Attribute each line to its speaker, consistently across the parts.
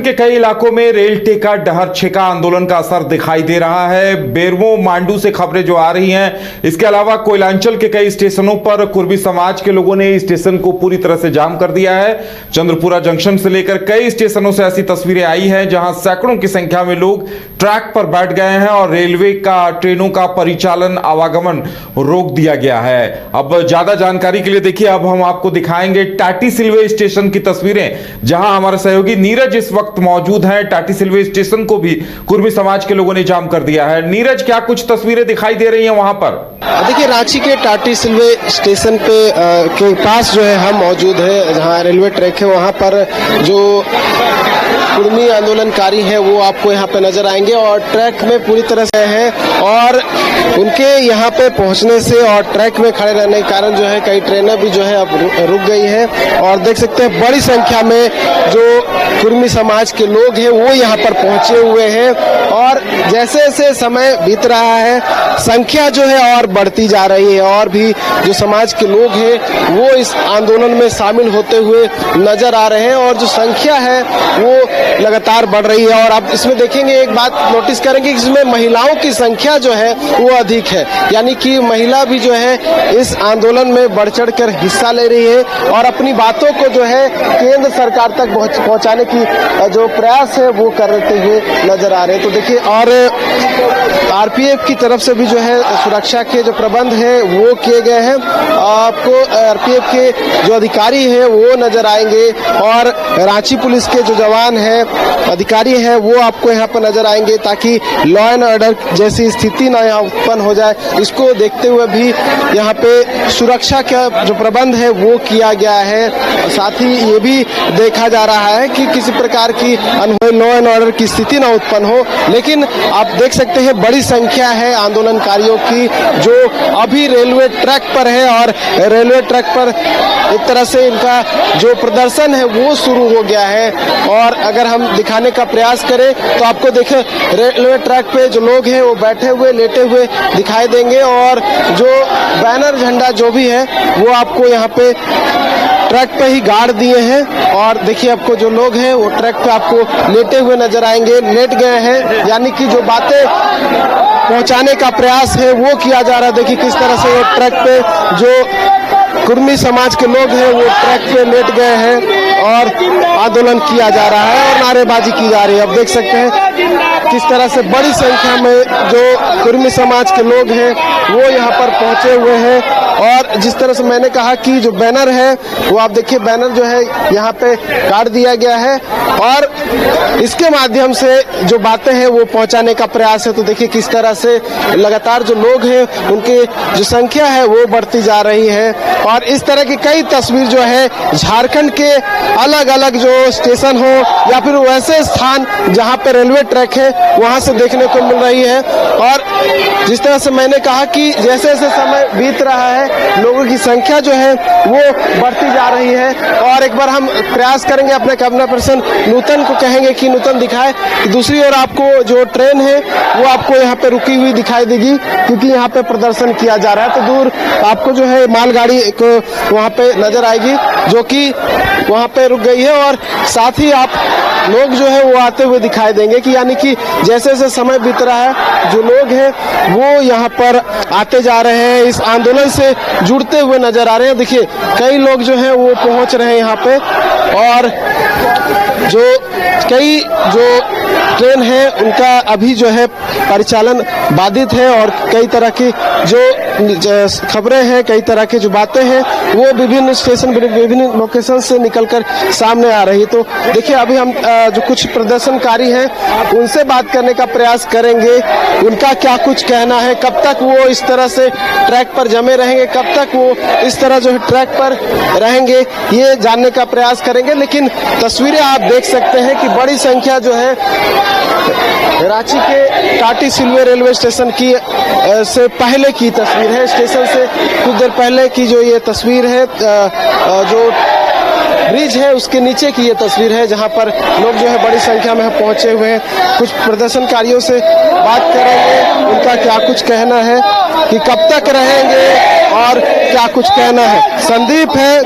Speaker 1: के कई इलाकों में रेल टेका डहर छेका आंदोलन का असर दिखाई दे रहा है। बेरमो मांडू से खबरें जो आ रही हैं, इसके अलावा कोयलांचल के कई स्टेशनों पर कुर्मी समाज के लोगों ने स्टेशन को पूरी तरह से जाम कर दिया है। चंद्रपुरा जंक्शन से लेकर कई स्टेशनों से ऐसी तस्वीरें आई हैं जहां सैकड़ों की संख्या में लोग ट्रैक पर बैठ गए हैं और रेलवे का ट्रेनों का परिचालन आवागमन रोक दिया गया है। अब ज्यादा जानकारी के लिए देखिए, अब हम आपको दिखाएंगे टाटी सिलवे स्टेशन की तस्वीरें, जहां हमारे सहयोगी नीरज इस वक्त मौजूद हैं। टाटी सिलवे स्टेशन को भी कुर्मी समाज के लोगों ने जाम कर दिया है। नीरज, क्या कुछ तस्वीरें दिखाई दे रही हैं वहां पर?
Speaker 2: देखिए, रांची के टाटी सिलवे स्टेशन पे के पास जो है हम मौजूद है, जहां रेलवे ट्रैक है। वहां पर जो कुर्मी आंदोलनकारी हैं वो आपको यहाँ पे नजर आएंगे और ट्रैक में पूरी तरह से हैं और उनके यहाँ पे पहुँचने से और ट्रैक में खड़े रहने के कारण जो है कई ट्रेनें भी जो है अब रुक गई हैं और देख सकते हैं बड़ी संख्या में जो कुर्मी समाज के लोग हैं वो यहाँ पर पहुंचे हुए हैं और जैसे जैसे समय बीत रहा है संख्या जो है और बढ़ती जा रही है और भी जो समाज के लोग हैं वो इस आंदोलन में शामिल होते हुए नजर आ रहे हैं और जो संख्या है वो लगातार बढ़ रही है। और आप इसमें देखेंगे, एक बात नोटिस करेंगे, इसमें महिलाओं की संख्या जो है वो अधिक है, यानी कि महिला भी जो है इस आंदोलन में बढ़ चढ़ कर हिस्सा ले रही है और अपनी बातों को जो है केंद्र सरकार तक पहुंचाने की जो प्रयास है वो करते हुए नजर आ रहे हैं। तो देखिए, और आरपीएफ की तरफ से भी जो है सुरक्षा के जो प्रबंध है वो किए गए हैं। आपको आरपीएफ के जो अधिकारी हैं वो नजर आएंगे और रांची पुलिस के जो जवान हैं, अधिकारी हैं, वो आपको यहाँ पर नजर आएंगे ताकि लॉ एंड ऑर्डर जैसी स्थिति ना यहाँ उत्पन्न हो जाए। इसको देखते हुए भी यहाँ पे सुरक्षा का जो प्रबंध है वो किया गया है। साथ ही ये भी देखा जा रहा है कि किसी प्रकार की अनहोनी लॉ एंड ऑर्डर की स्थिति ना उत्पन्न हो। लेकिन आप देख सकते हैं बड़ी संख्या है आंदोलनकारियों की जो अभी रेलवे ट्रैक पर है और रेलवे ट्रैक पर एक तरह से इनका जो प्रदर्शन है वो शुरू हो गया है। और अगर हम दिखाने का प्रयास करें तो आपको देखें, रेलवे ट्रैक पे जो लोग हैं वो बैठे हुए लेटे हुए दिखाई देंगे और जो बैनर झंडा जो भी है वो आपको यहाँ पे ट्रैक पे ही गाड़ दिए हैं। और देखिए, आपको जो लोग हैं वो ट्रैक पे आपको लेटे हुए नजर आएंगे, लेट गए हैं, यानी कि जो बातें पहुंचाने का प्रयास है वो किया जा रहा है। देखिए किस तरह से वो ट्रैक पे जो कुर्मी समाज के लोग हैं वो ट्रैक पे लेट गए हैं और आंदोलन किया जा रहा है और नारेबाजी की जा रही है। अब देख सकते हैं किस तरह से बड़ी संख्या में जो कुर्मी समाज के लोग हैं वो यहाँ पर पहुंचे हुए हैं। और जिस तरह से मैंने कहा कि जो बैनर है वो आप देखिए, बैनर जो है यहाँ पे काट दिया गया है और इसके माध्यम से जो बातें हैं वो पहुंचाने का प्रयास है। तो देखिए किस तरह से लगातार जो लोग हैं उनकी जो संख्या है वो बढ़ती जा रही है। और इस तरह की कई तस्वीर जो है झारखंड के अलग अलग जो स्टेशन हो या फिर वैसे स्थान जहाँ पे रेलवे ट्रैक है वहाँ से देखने को मिल रही है। और जिस तरह से मैंने कहा कि जैसे जैसे समय बीत रहा है लोगों की संख्या जो है वो बढ़ती जा रही है। और एक बार हम प्रयास करेंगे, अपने कैमरा पर्सन नूतन को कहेंगे कि नूतन दिखाए कि दूसरी ओर आपको जो ट्रेन है वो आपको यहाँ पे रुकी हुई दिखाई देगी क्योंकि यहाँ पे प्रदर्शन किया जा रहा है। तो दूर आपको जो है मालगाड़ी को वहाँ पे नजर आएगी जो कि वहाँ पे रुक गई है और साथ ही आप लोग जो है वो आते हुए दिखाई देंगे कि यानी कि जैसे जैसे समय बीत रहा है जो लोग हैं वो यहाँ पर आते जा रहे हैं, इस आंदोलन से जुड़ते हुए नजर आ रहे हैं। देखिए कई लोग जो हैं वो पहुंच रहे हैं यहाँ पे और जो कई जो ट्रेन है उनका अभी जो है परिचालन बाधित है और कई तरह की जो खबरें हैं, कई तरह की जो बातें हैं वो विभिन्न स्टेशन विभिन्न लोकेशन से निकलकर सामने आ रही है। तो देखिए अभी हम जो कुछ प्रदर्शनकारी हैं उनसे बात करने का प्रयास करेंगे, उनका क्या कुछ कहना है, कब तक वो इस तरह से ट्रैक पर जमे रहेंगे, कब तक वो इस तरह जो है ट्रैक पर रहेंगे, ये जानने का प्रयास करेंगे। लेकिन तस्वीरें आप देख सकते हैं कि बड़ी संख्या जो है रांची के टाटी सिलवे रेलवे स्टेशन की से पहले की तस्वीर है, स्टेशन से कुछ देर पहले की जो ये तस्वीर है, जो ब्रिज है उसके नीचे की ये तस्वीर है जहां पर लोग जो है बड़ी संख्या में पहुंचे हुए हैं। कुछ प्रदर्शनकारियों से बात करेंगे, उनका क्या कुछ कहना है कि कब तक रहेंगे और क्या कुछ कहना है। संदीप है,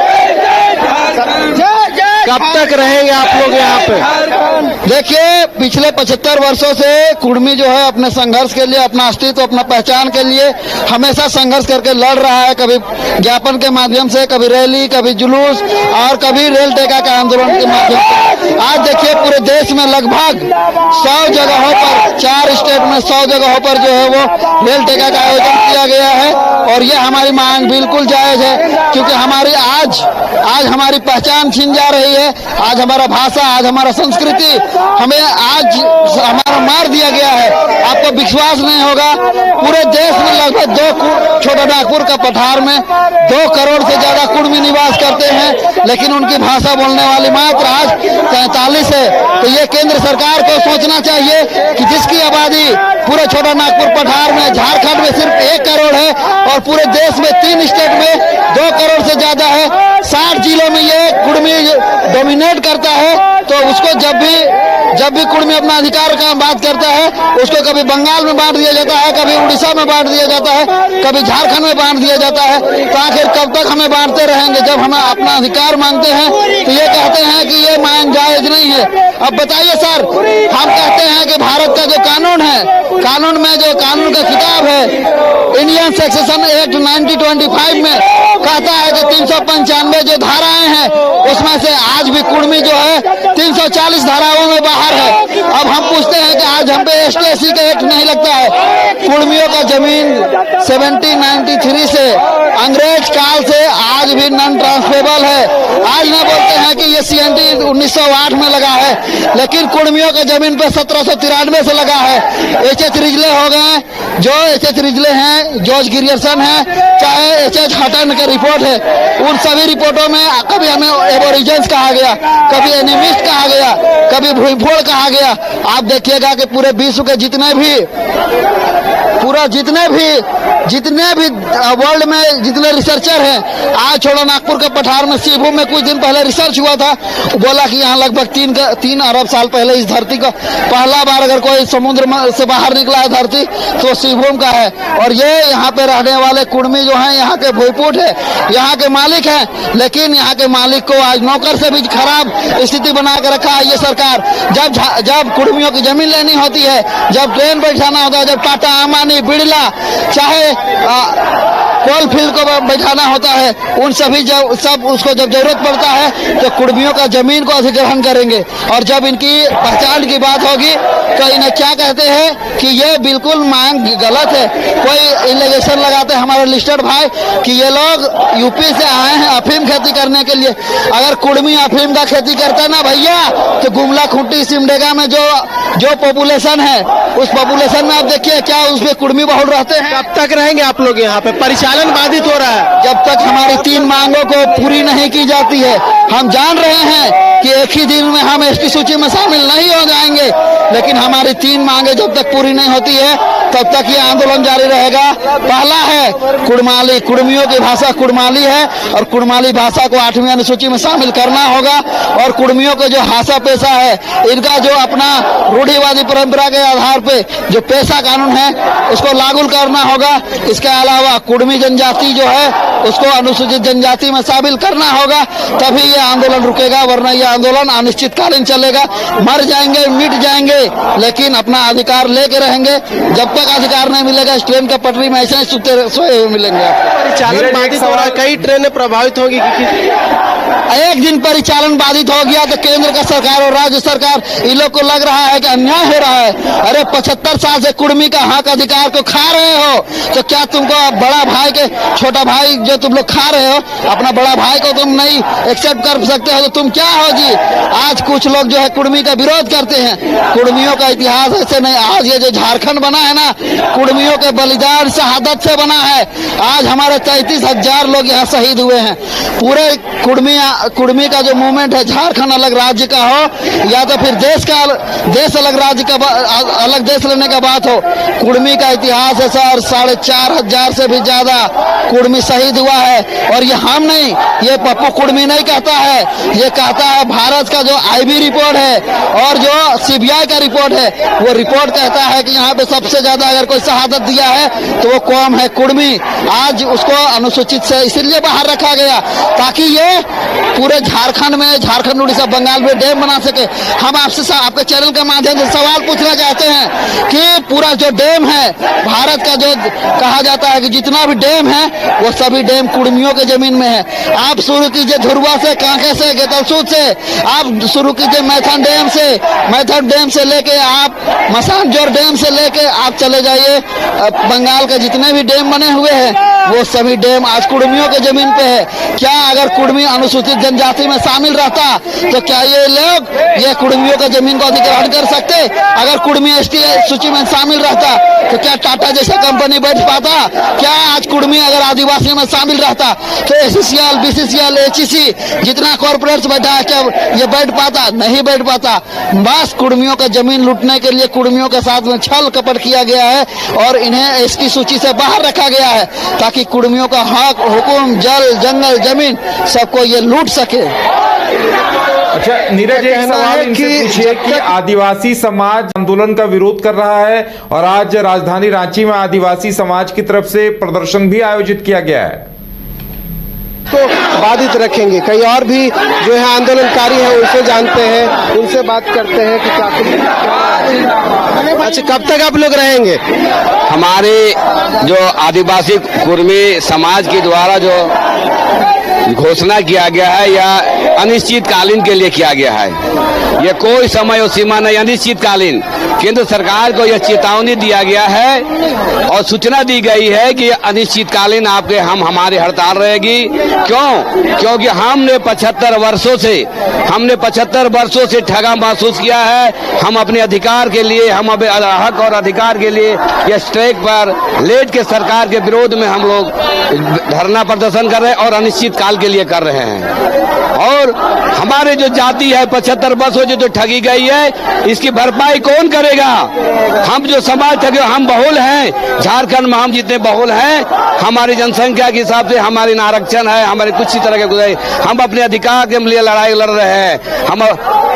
Speaker 2: कब तक रहेंगे आप लोग यहाँ पे?
Speaker 3: देखिए, पिछले 75 वर्षों से कुर्मी जो है अपने संघर्ष के लिए, अपना अस्तित्व, अपना पहचान के लिए हमेशा संघर्ष करके लड़ रहा है। कभी ज्ञापन के माध्यम से, कभी रैली, कभी जुलूस और कभी रेल टेका का आंदोलन के माध्यम से। आज देखिए पूरे देश में लगभग 100 जगहों पर, 4 स्टेट में 100 जगहों पर जो है वो रेल टेका का आयोजन किया गया है। और ये हमारी मांग बिल्कुल जायज है, क्योंकि हमारी आज हमारी पहचान छीन जा रही है। आज हमारा भाषा, आज हमारा संस्कृति हमें आज हमारा मार दिया गया है। आपको विश्वास नहीं होगा, पूरे देश में लगभग छोटा नागपुर का पठार में 2 करोड़ से ज्यादा कुर्मी निवास करते हैं, लेकिन उनकी भाषा बोलने वाली मात्र आज 43 है। तो ये केंद्र सरकार को सोचना चाहिए कि जिसकी आबादी पूरे छोटा नागपुर पठार में, झारखंड में सिर्फ 1 करोड़ है और पूरे देश में 3 स्टेट में 2 करोड़ से ज्यादा है, 60 जिलों में ये कुर्मी डोमिनेट करता है। तो उसको जब भी कुर्मी अपना अधिकार का बात करता है, उसको कभी बंगाल में बांट दिया जाता है, कभी उड़ीसा में बांट दिया जाता है, कभी झारखंड में बांट दिया जाता है। तो आखिर कब तक हमें बांटते रहेंगे? जब हम अपना अधिकार मांगते हैं तो ये कहते हैं कि ये मांग जायज नहीं है। अब बताइए सर, हम कहते हैं कि भारत का जो कानून है, कानून में जो कानून का किताब है, इंडियन सेक्शन एक्ट 1925 में कहता है कि 395 जो धाराएं हैं उसमें से आज भी कुर्मी जो है 340 धाराओं में बाहर है। अब हम पूछते हैं कि आज हम पे ST/SC का एक्ट नहीं लगता है। कुर्मियों का जमीन 1793 से, अंग्रेज काल से आज भी नॉन ट्रांसफरेबल है। आज न बोलते हैं कि ये CNT 1908 में लगा है, लेकिन कुर्मियों के जमीन पे 1793 से लगा है। H.H. रिजले हो गए, जो H.H. रिजले हैं, जॉर्ज गिरियर्सन है, चाहे H.H. हटन का रिपोर्ट है, उन सभी रिपोर्टों में कभी हमें एबोरिजिन्स कहा गया, कभी एनिमिस्ट कहा गया, कभी भूईफोड़ कहा गया। आप देखिएगा कि पूरे विश्व के जितने भी वर्ल्ड में जितने रिसर्चर हैं, आज छोड़ो नागपुर के पठार में सिंहभूम में कुछ दिन पहले रिसर्च हुआ था, बोला कि यहाँ लगभग 3 अरब साल पहले इस धरती का पहला बार अगर कोई समुद्र से बाहर निकला है धरती तो सिंहभूम का है। और ये यहाँ पे रहने वाले कुर्मी जो हैं यहाँ के भूईपुट है, यहाँ के मालिक हैं, लेकिन यहाँ के मालिक को आज नौकर से भी खराब स्थिति बना के रखा है ये सरकार। जब कुर्मियों की जमीन लेनी होती है, जब ट्रेन बैठाना होता है, जब टाटा, अंबानी, बिड़ला, चाहे कोलफील्ड को बैठाना होता है, उन सब उसको जब जरूरत पड़ता है तो कुर्मियों का जमीन को अधिग्रहण करेंगे। और जब इनकी पहचान की बात होगी तो इन्हें क्या कहते हैं कि ये बिल्कुल मांग गलत है। कोई इलेगेशन लगाते हैं हमारे लिस्टेड भाई कि ये लोग यूपी से आए हैं अफीम खेती करने के लिए। अगर कुर्मी अफीम का खेती करता ना भैया, तो गुमला, खूंटी, सिमडेगा में जो पॉपुलेशन है, उस पॉपुलेशन में आप देखिए क्या उसमें कुर्मी बहुल रहते हैं।
Speaker 2: कब तक रहेंगे आप लोग यहाँ पे? परिचालन बाधित हो रहा है।
Speaker 3: जब तक हमारी 3 मांगों को पूरी नहीं की जाती है। हम जान रहे हैं कि एक ही दिन में हम ST सूची में शामिल नहीं हो जाएंगे, लेकिन हमारी 3 मांगे जब तक पूरी नहीं होती है तब तक ये आंदोलन जारी रहेगा। पहला है कुड़माली, कुर्मियों की भाषा कुड़माली है और कुड़माली भाषा को 8वीं अनुसूची में शामिल करना होगा। और कुर्मियों को जो हासा पेशा है, इनका जो अपना रूढ़िवादी परंपरा के आधार पे जो पेशा कानून है उसको लागू करना होगा। इसके अलावा कुर्मी जनजाति जो है उसको अनुसूचित जनजाति में शामिल करना होगा, तभी ये आंदोलन रुकेगा, वरना ये आंदोलन अनिश्चितकालीन चलेगा। मर जाएंगे, मिट जाएंगे, लेकिन अपना अधिकार लेके रहेंगे। जब तक अधिकार नहीं मिलेगा इस ट्रेन का पटरी में ऐसे सोए हुए मिलेंगे।
Speaker 2: परिचालन बाधित हो रहा है, कई ट्रेनें प्रभावित होगी।
Speaker 3: एक दिन परिचालन बाधित हो गया तो केंद्र का सरकार और राज्य सरकार इन लोग को लग रहा है कि अन्याय हो रहा है। अरे 75 साल से कुर्मी का हक अधिकार को खा रहे हो, तो क्या तुमको बड़ा भाई के छोटा भाई जो तुम लोग खा रहे हो, अपना बड़ा भाई को तुम नहीं एक्सेप्ट कर सकते हो तो तुम क्या हो जी? आज कुछ लोग जो है कुर्मी का विरोध करते हैं। कुर्मियों का इतिहास ऐसे नहीं, आज ये जो झारखंड बना है ना, कुर्मियों के बलिदान शहादत से बना है। आज हमारे 33,000 लोग यहाँ शहीद हुए हैं। पूरे कुर्मी का जो मूवमेंट है, झारखंड अलग राज्य का हो या तो फिर देश अलग राज्य का अलग देश लेने का बात हो, कुर्मी का इतिहास है सर। 4,500 से भी ज्यादा कुर्मी शहीद हुआ है। और ये हम नहीं, ये पप्पू कुर्मी नहीं कहता है, ये कहता है भारत का जो IB रिपोर्ट है और जो CBI का रिपोर्ट है, वो रिपोर्ट कहता है कि यहाँ पे सबसे ज्यादा अगर कोई शहादत दिया है तो वो कौम है कुर्मी। आज उसको अनुसूचित से इसलिए बाहर रखा गया ताकि ये पूरे झारखंड में, झारखंड उड़ीसा बंगाल में डैम बना सके। हम आपसे आपके चैनल के माध्यम से सवाल पूछना चाहते हैं कि पूरा जो डैम है भारत का, जो कहा जाता है कि जितना भी डैम है वो सभी डैम कुर्मियों के जमीन में है। आप शुरू कीजिए धुरवा से, कांके से, गेतलसूद से, आप शुरू कीजिए मैथन डैम से लेके आप मसानजोर डैम से लेके आप चले जाइए बंगाल के जितने भी डैम बने हुए हैं वो सभी डैम आज कुर्मियों के जमीन पे है। क्या अगर कुर्मी अनुसूचित जनजाति में शामिल रहता तो क्या ये कुर्मियों के जमीन को अधिग्रहण कर सकते? अगर कुर्मी एसटी सूची में शामिल रहता तो क्या टाटा जैसा कंपनी बैठ पाता? क्या आज कुर्मी अगर आदिवासियों में शामिल रहता तो एससीसीएल, बीसीसीएल, एचईसी जितना कॉर्पोरेट्स बैठा है क्या ये बैठ पाता? नहीं बैठ पाता। बस कुर्मियों का जमीन लूटने के लिए कुर्मियों के साथ में छल कपट किया गया है और इन्हें एसटी सूची से बाहर रखा गया है ताकि कुर्मियों का हक, हुकुम, जल, जंगल, जमीन सबको ये लूट सके।
Speaker 1: अच्छा नीरज, एक सवाल इनसे पूछिए कि आदिवासी समाज आंदोलन का विरोध कर रहा है और आज राजधानी रांची में आदिवासी समाज की तरफ से प्रदर्शन भी आयोजित किया गया है,
Speaker 2: तो बाधित रखेंगे। कई और भी जो है आंदोलनकारी हैं उनसे जानते हैं, उनसे बात करते हैं कि अच्छा कब तक आप लोग रहेंगे?
Speaker 4: हमारे जो आदिवासी कुर्मी समाज के द्वारा जो घोषणा किया गया है या अनिश्चितकालीन के लिए किया गया है, ये कोई समय और सीमा नहीं, अनिश्चितकालीन। केंद्र सरकार को यह चेतावनी दिया गया है और सूचना दी गई है कि अनिश्चितकालीन हमारी हड़ताल रहेगी। क्यों? क्योंकि हमने 75 वर्षों से ठगा महसूस किया है। हम अपने अधिकार के लिए, हम अपने हक और अधिकार के लिए यह स्ट्राइक पर लेट के सरकार के विरोध में हम लोग धरना प्रदर्शन कर रहे हैं और अनिश्चितकाल के लिए कर रहे हैं। और हमारे जो जाति है 75 वर्षों से जो ठगी गई है, इसकी भरपाई कौन करेगा? हम जो समाज ठगे, हम बहुल हैं झारखंड में, हम जितने बहुल हैं, हमारी जनसंख्या के हिसाब से हमारी आरक्षण है, हमारे कुछ ही तरह के गुजारे, हम अपने अधिकार के लिए लड़ाई लड़ रहे हैं। हम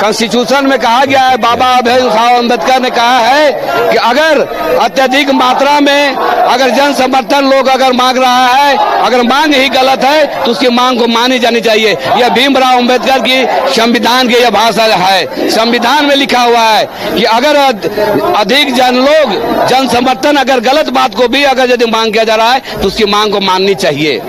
Speaker 4: कॉन्स्टिट्यूशन में कहा गया है, बाबा साहब अम्बेडकर ने कहा है कि अगर अत्यधिक मात्रा में अगर जन समर्थन लोग अगर मांग रहा है, अगर मांग ही गलत है तो उसकी मांग को मानी जानी चाहिए। यह भीमराव अम्बेडकर की संविधान की यह भाषा है। संविधान में लिखा हुआ है कि अगर अधिक जन समर्थन अगर गलत बात को भी अगर यदि मांग किया जा रहा है तो उसकी मांग को माननी चाहिए।